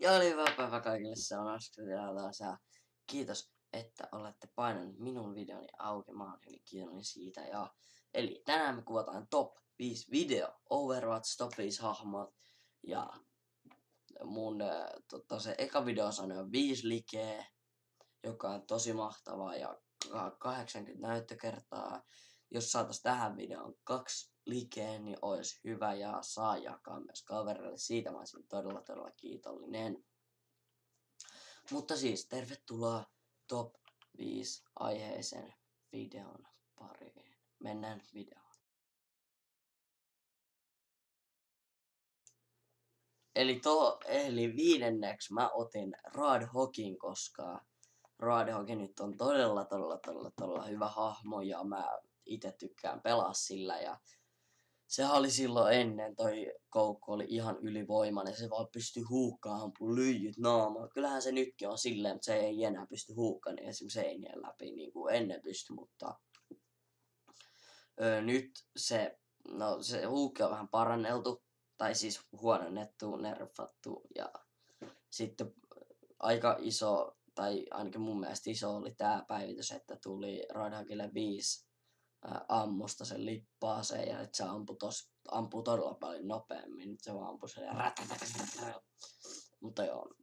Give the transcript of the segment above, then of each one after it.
Ja oli hyvää päivää kaikille, se on Askri taas ja kiitos, että olette painanut minun videoni auki. Mä oon hyvin kiitollinen siitä. Eli tänään me kuvataan top 5 video Overwatch top 5 hahmot. Ja mun se eka video sanoi 5 likeä, joka on tosi mahtavaa ja 80 näyttökertaa. Jos saatais tähän videoon 2 likeä, niin olisi hyvä ja saa jakaa myös kaverille. Siitä mä olisin todella kiitollinen. Mutta siis tervetuloa top 5 aiheeseen videon pariin. Mennään videoon. Eli viidenneksi mä otin Roadhogin, koska Roadhog nyt on todella hyvä hahmo ja mä itse tykkään pelaa sillä ja sehän oli silloin ennen, toi koukku oli ihan ylivoimainen, se vaan pystyi huukkaamaan ampua lyijyt naamaan. Kyllähän se nytkin on silleen, mutta se ei enää pysty huukkaamaan niin esimerkiksi seinien läpi niin kuin ennen pystyi, mutta nyt se huukki on vähän paranneltu, tai siis huononnettu, nerfattu ja sitten aika iso, tai ainakin mun mielestä iso oli tää päivitys, että tuli Roadhogille 5 ammusta sen lippaaseen ja että se ampuu todella paljon nopeammin. Nyt se vaan ampuu sen mutta joo,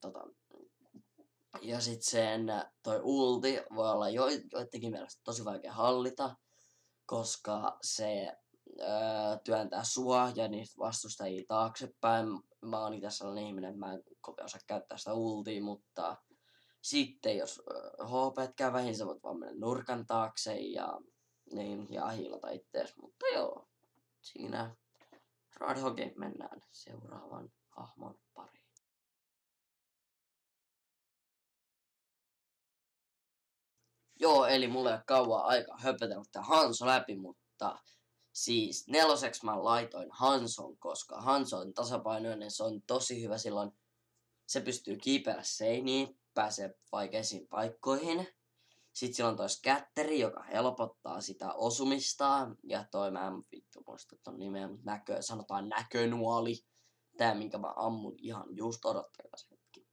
ja sit sen toi ulti voi olla joidenkin mielestä tosi vaikea hallita, koska se työntää sua ja niitä vastustajia taaksepäin. Mä oon itse sellainen ihminen, että mä en kovin osaa käyttää sitä ultia, mutta sitten jos HP käy vähin, sä voit vaan mennä nurkan taakse ja hiilata ittees, mutta joo, siinä Roadhogin mennään seuraavan hahmon pariin. Joo, eli mulla ei ole kauan aikaa höpötellä tää Hanzo läpi, mutta siis neloseksi mä laitoin Hanzon, koska Hanzo on tasapainoinen, se on tosi hyvä silloin, se pystyy kiipeillä seiniin, pääsee vaikeisiin paikkoihin. Sitten sillä on toi scatteri, joka helpottaa sitä osumista. Ja toi, mä en vittu muista ton nimeä, mutta sanotaan näkönuoli. Tää, minkä mä ammun ihan just, odottakaa se hetki.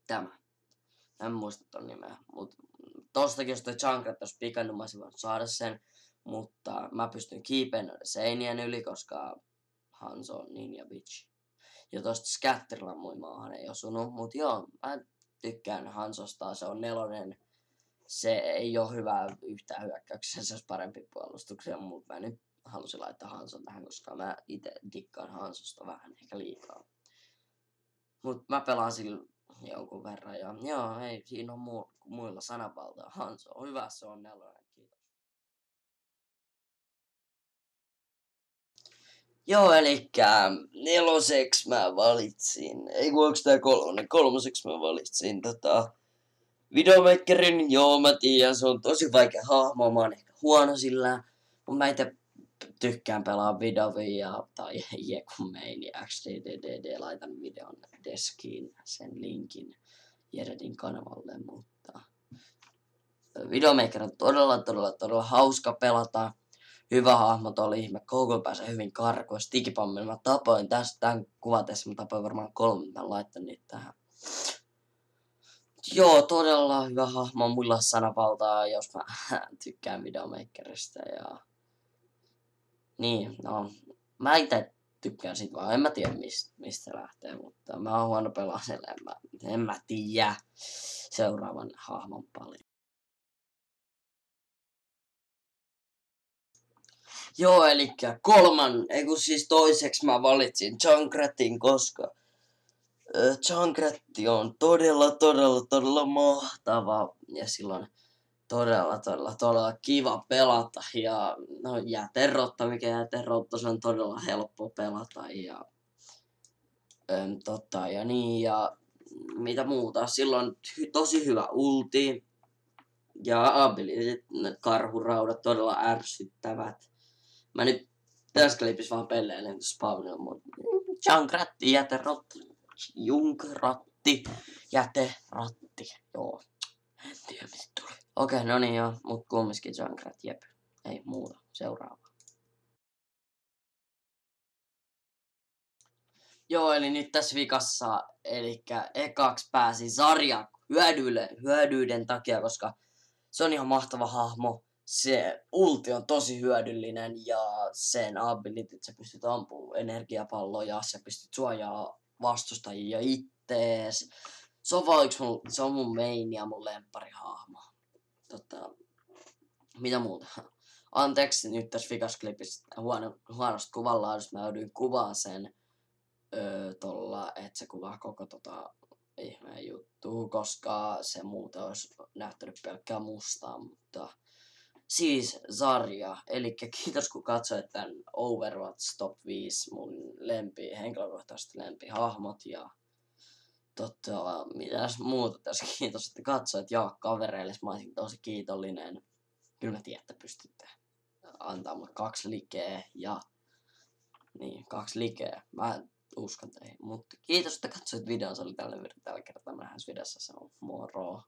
Tämä. En muista ton nimeä. Mut tostakin, jos toi Junkrat olisi pikannut, mä olisin voinut saada sen. Mutta mä pystyn kiipeen seinien yli, koska Hanzo on ninja bitch. Ja tosta scatterilla muin maahan ei osunut. Mut joo, mä tykkään Hanzosta, se on 4. Se ei ole hyvä yhtään hyökkäyksessä, se olisi parempi puolustuksia, mutta mä nyt halusin laittaa Hanzon tähän, koska mä itse dikkaan Hanzosta vähän ehkä liikaa. Mut mä pelaan sillä jonkun verran ja joo, ei siinä on muilla sananvaltaa. Hanzo on hyvä, se on 4, kiitos. Joo, elikkä 4. mä valitsin, ei kun onks tää 3, 3. mä valitsin Widowmakerin. Joo, mä tiedän, se on tosi vaikea hahmo, mä oon ehkä huono sillä, mutta mä itse tykkään pelaa Widowia tai Jekun Maini XDDD, laitan videon deskiin sen linkin Jeredin kanavalle, mutta Widowmaker on todella hauska pelata, hyvä hahmo, tuolla ihme, koukulla pääsee hyvin karkuun, stikipammilla mä tapoin tämän kuvatessa, mä tapoin varmaan 3, mä laittan niitä tähän. Joo, todella hyvä hahmo, mulla sanavaltaa, jos mä tykkään Widowmakerista ja niin, no, mä itse tykkään sit vaan, en mä tiedä mistä lähtee, mutta mä oon huono pelaasella, en mä tiedä seuraavan hahmon paljon. Joo, elikkä 2. mä valitsin Junkratin, koska Junkratti on todella mahtava ja silloin todella kiva pelata ja no jäterotta, mikä jäterotta, se on todella helppo pelata ja ja niin ja mitä muuta, silloin tosi hyvä ulti ja abilityt, karhuraudat todella ärsyttävät. Mä nyt tässä klipissä vaan pelleilen spawnilla, mutta Junkratti, jäteratti, joo. En tiedä mistä tuli. Okei, no niin joo, mut kumminkin Junkrat, jep. Ei muuta, seuraava. Joo, eli nyt tässä vikassa, eli ekaksi pääsi Zarya hyödyiden takia, koska se on ihan mahtava hahmo. Se ulti on tosi hyödyllinen ja sen ability, että sä pystyt ampumaan energiapalloja, sä pystyt suojaa vastustajia ittees. Se on vaan se on mun main ja mun lempparihahmo. Mitä muuta? Anteeksi nyt tässä vikasklipissä huonosta kuvanlaadusta. Mä joudun kuvaan sen että se kuvaa koko ihmeen juttua, koska se muuten olisi näyttänyt pelkkää mustaa, mutta siis Zarya, eli kiitos kun katsoit tämän Overwatch Top 5 mun henkilökohtaisesti lempihahmot ja mitäs muuta tässä, kiitos että katsoit, jaa kavereille, mä olisin tosi kiitollinen. Kyllä mä tiedän, että pystytte antaa mulle 2 likeä ja niin, 2 likeä. Mä uskon teihin, mutta kiitos, että katsoit videon, se oli tällä kertaa. Nähdään videossa, se on moro.